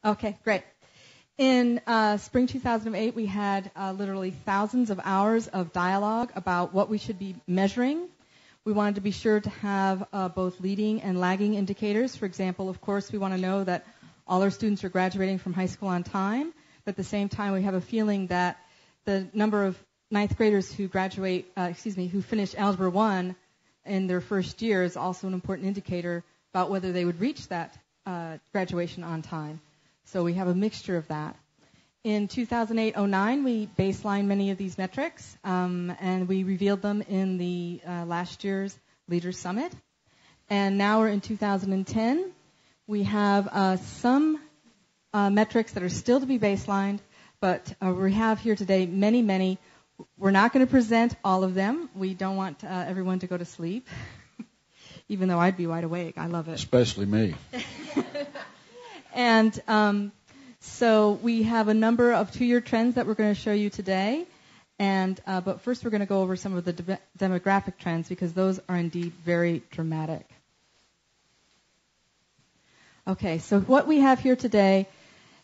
Okay, great. In spring 2008, we had literally thousands of hours of dialogue about what we should be measuring. We wanted to be sure to have both leading and lagging indicators. For example, of course, we want to know that all our students are graduating from high school on time, but at the same time, we have a feeling that the number of ninth graders who who finish Algebra 1 in their first year is also an important indicator about whether they would reach that graduation on time. So we have a mixture of that. In 2008-09, we baselined many of these metrics, and we revealed them in the last year's Leaders Summit. And now we're in 2010. We have some metrics that are still to be baselined, but we have here today many, many. We're not going to present all of them. We don't want everyone to go to sleep, even though I'd be wide awake. I love it. Especially me. And so we have a number of two-year trends that we're going to show you today. But first we're going to go over some of the demographic trends because those are indeed very dramatic. Okay, so what we have here today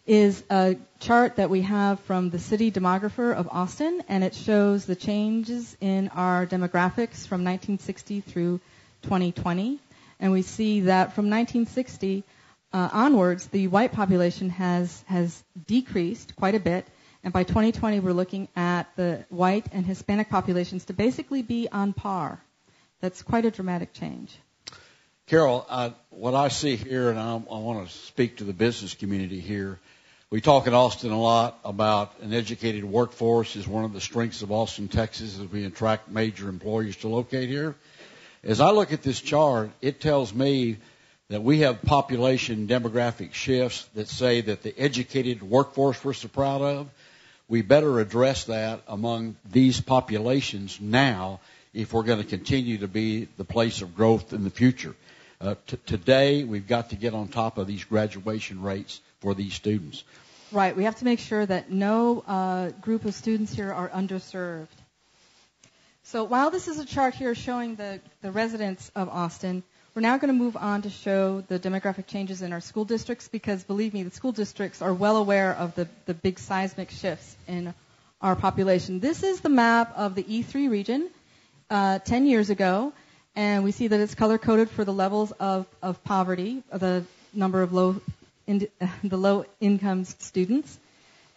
is a chart that we have from the city demographer of Austin, and it shows the changes in our demographics from 1960 through 2020. And we see that from 1960 onwards, the white population has decreased quite a bit, and by 2020 we're looking at the white and Hispanic populations to basically be on par. That's quite a dramatic change. Carol, what I see here, and I want to speak to the business community here, we talk in Austin a lot about an educated workforce is one of the strengths of Austin, Texas, as we attract major employers to locate here. As I look at this chart, it tells me that we have population demographic shifts that say that the educated workforce we're so proud of, we better address that among these populations now if we're going to continue to be the place of growth in the future. Today, we've got to get on top of these graduation rates for these students. Right. We have to make sure that no group of students here are underserved. So while this is a chart here showing the residents of Austin, we're now going to move on to show the demographic changes in our school districts because, believe me, the school districts are well aware of the big seismic shifts in our population. This is the map of the E3 region 10 years ago, and we see that it's color-coded for the levels of poverty, the number of low-income students.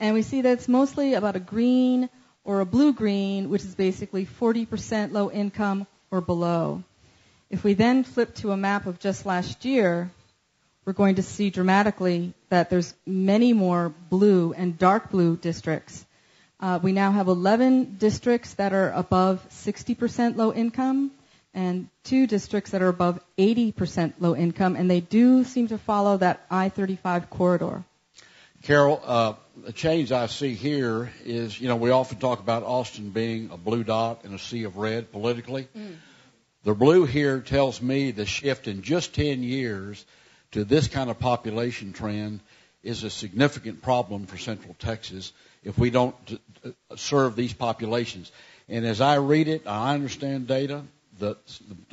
And we see that it's mostly about a green or a blue-green, which is basically 40% low income or below. If we then flip to a map of just last year, we're going to see dramatically that there's many more blue and dark blue districts. We now have 11 districts that are above 60% low income and 2 districts that are above 80% low income, and they do seem to follow that I-35 corridor. Carol, the change I see here is, we often talk about Austin being a blue dot in a sea of red politically. The blue here tells me the shift in just 10 years to this kind of population trend is a significant problem for Central Texas if we don't serve these populations. And as I read it, I understand data. The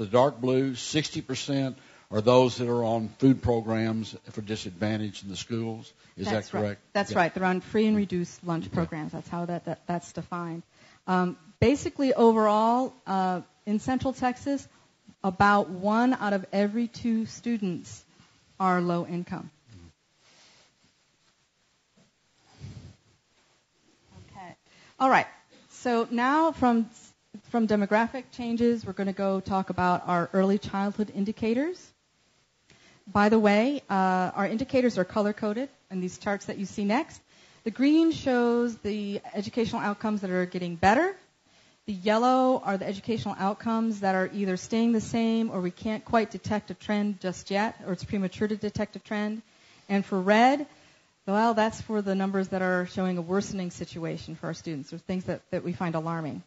dark blue, 60% are those that are on food programs for disadvantaged in the schools. Is that correct? Right. That's right. They're on free and reduced lunch programs. That's how that's defined. Basically, overall, in Central Texas, about 1 out of every 2 students are low income. Okay. All right. So now from demographic changes, we're going to go talk about our early childhood indicators. By the way, our indicators are color-coded in these charts that you see next. The green shows the educational outcomes that are getting better. The yellow are the educational outcomes that are either staying the same or we can't quite detect a trend just yet, or it's premature to detect a trend. And for red, well, that's for the numbers that are showing a worsening situation for our students, or things that we find alarming.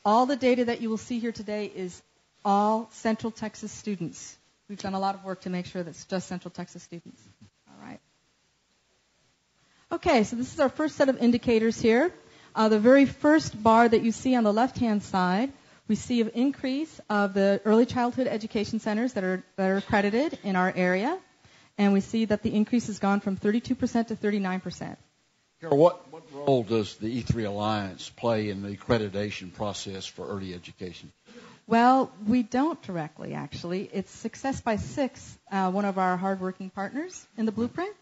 All the data that you will see here today is all Central Texas students. We've done a lot of work to make sure that it's just Central Texas students. All right. Okay, so this is our first set of indicators here. The very first bar that you see on the left-hand side, we see an increase of the early childhood education centers that are accredited in our area. and we see that the increase has gone from 32% to 39%. Carol, what role does the E3 Alliance play in the accreditation process for early education? Well, we don't directly, actually. It's Success by Six, one of our hardworking partners in the blueprint,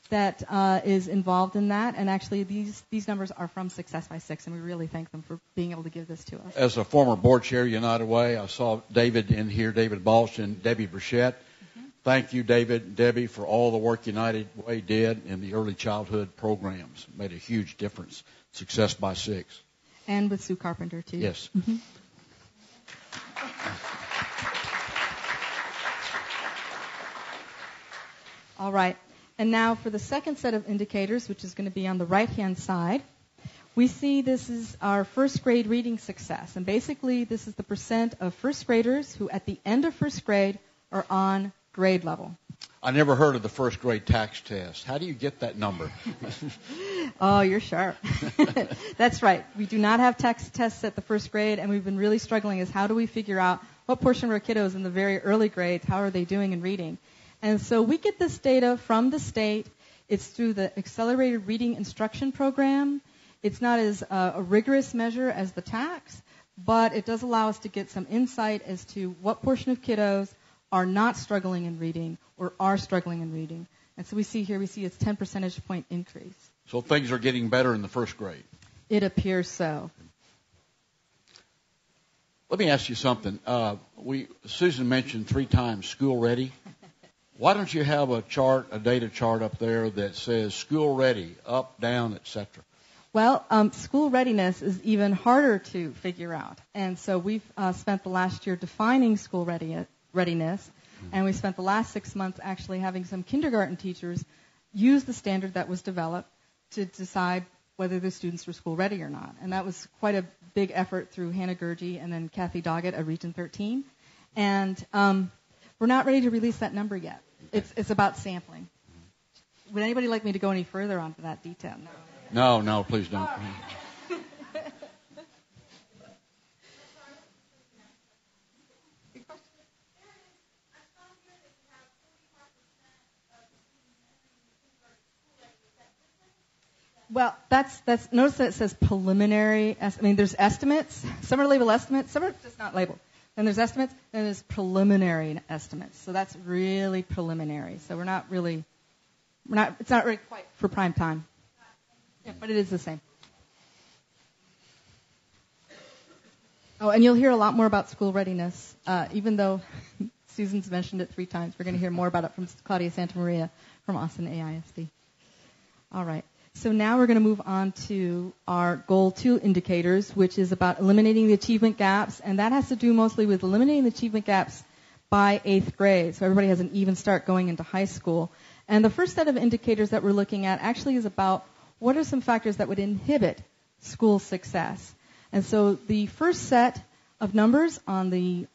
that is involved in that. And actually, these numbers are from Success by Six, and we really thank them for being able to give this to us. As a former board chair, United Way, I saw David in here, David Balch and Debbie Burchett. Mm-hmm. Thank you, David and Debbie, for all the work United Way did in the early childhood programs. It made a huge difference. Success by Six. And with Sue Carpenter, too. Yes. Mm-hmm. All right. And now for the second set of indicators, which is going to be on the right-hand side, we see this is our first grade reading success. And basically, this is the percent of first graders who, at the end of first grade, are on grade level. I never heard of the first grade tax test. How do you get that number? Oh, you're sharp. That's right. We do not have tax tests at the first grade, and we've been really struggling is how do we figure out what portion of our kiddos in the very early grades, how are they doing in reading? And so we get this data from the state. It's through the Accelerated Reading Instruction Program. It's not as a rigorous measure as the tax, but it does allow us to get some insight as to what portion of kiddos are not struggling in reading or are struggling in reading. And so we see it's 10 percentage point increase. So things are getting better in the first grade. It appears so. Let me ask you something. Susan mentioned 3 times school ready. Why don't you have a data chart up there that says school ready, up, down, etc.? Well, school readiness is even harder to figure out. And so we've spent the last year defining school readiness, and we spent the last 6 months actually having some kindergarten teachers use the standard that was developed to decide whether the students were school ready or not. And that was quite a big effort through Hannah Gurgey and then Kathy Doggett at Region 13. And we're not ready to release that number yet. It's about sampling. Would anybody like me to go any further on that detail? No, please don't. Well, that's notice that it says preliminary. There's estimates. Some are labeled estimates. Some are just not labeled. Then there's estimates. Then there's preliminary estimates. So that's really preliminary. So it's not really quite for prime time. Yeah, but it is the same. Oh, and you'll hear a lot more about school readiness, even though Susan's mentioned it 3 times. We're going to hear more about it from Claudia Santamaria from Austin AISD. All right. So now we're going to move on to our Goal 2 indicators, which is about eliminating the achievement gaps, and that has to do mostly with eliminating the achievement gaps by 8th grade. So everybody has an even start going into high school. And the first set of indicators that we're looking at actually is about what are some factors that would inhibit school success. And so the first set of numbers on the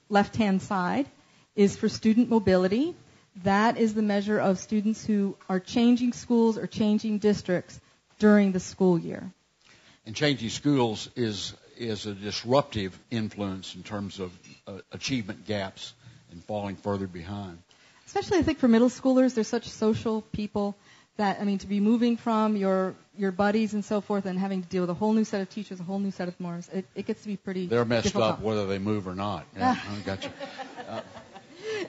left-hand side is for student mobility. That is the measure of students who are changing schools or changing districts during the school year. And changing schools is a disruptive influence in terms of achievement gaps and falling further behind. Especially, I think, for middle schoolers, they're such social people that, to be moving from your buddies and so forth and having to deal with a whole new set of teachers, a whole new set of norms, it gets to be pretty They're messed difficult. up whether they move or not. Yeah, I got you.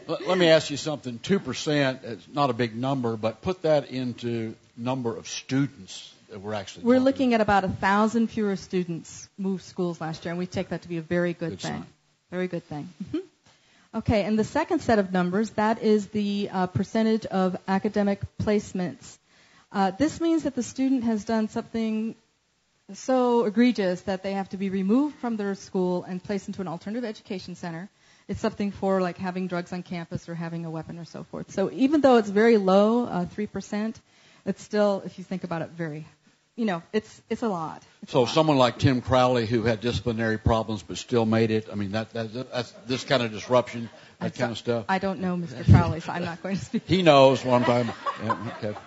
Let me ask you something. 2% is not a big number, but put that into number of students that we're actually We're looking at about 1,000 fewer students moved schools last year, and we take that to be a very good thing. Sign. Very good thing. Mm-hmm. Okay, and the second set of numbers, that is the percentage of academic placements. This means that the student has done something so egregious that they have to be removed from their school and placed into an alternative education center. It's something for like having drugs on campus or having a weapon or so forth. So even though it's very low, 3%, it's still, if you think about it, very, it's a lot. So someone like Tim Crowley who had disciplinary problems but still made it, that's this kind of disruption, that kind of stuff. I don't know Mr. Crowley, so I'm not going to speak. He knows what I'm talking about. Yeah, okay.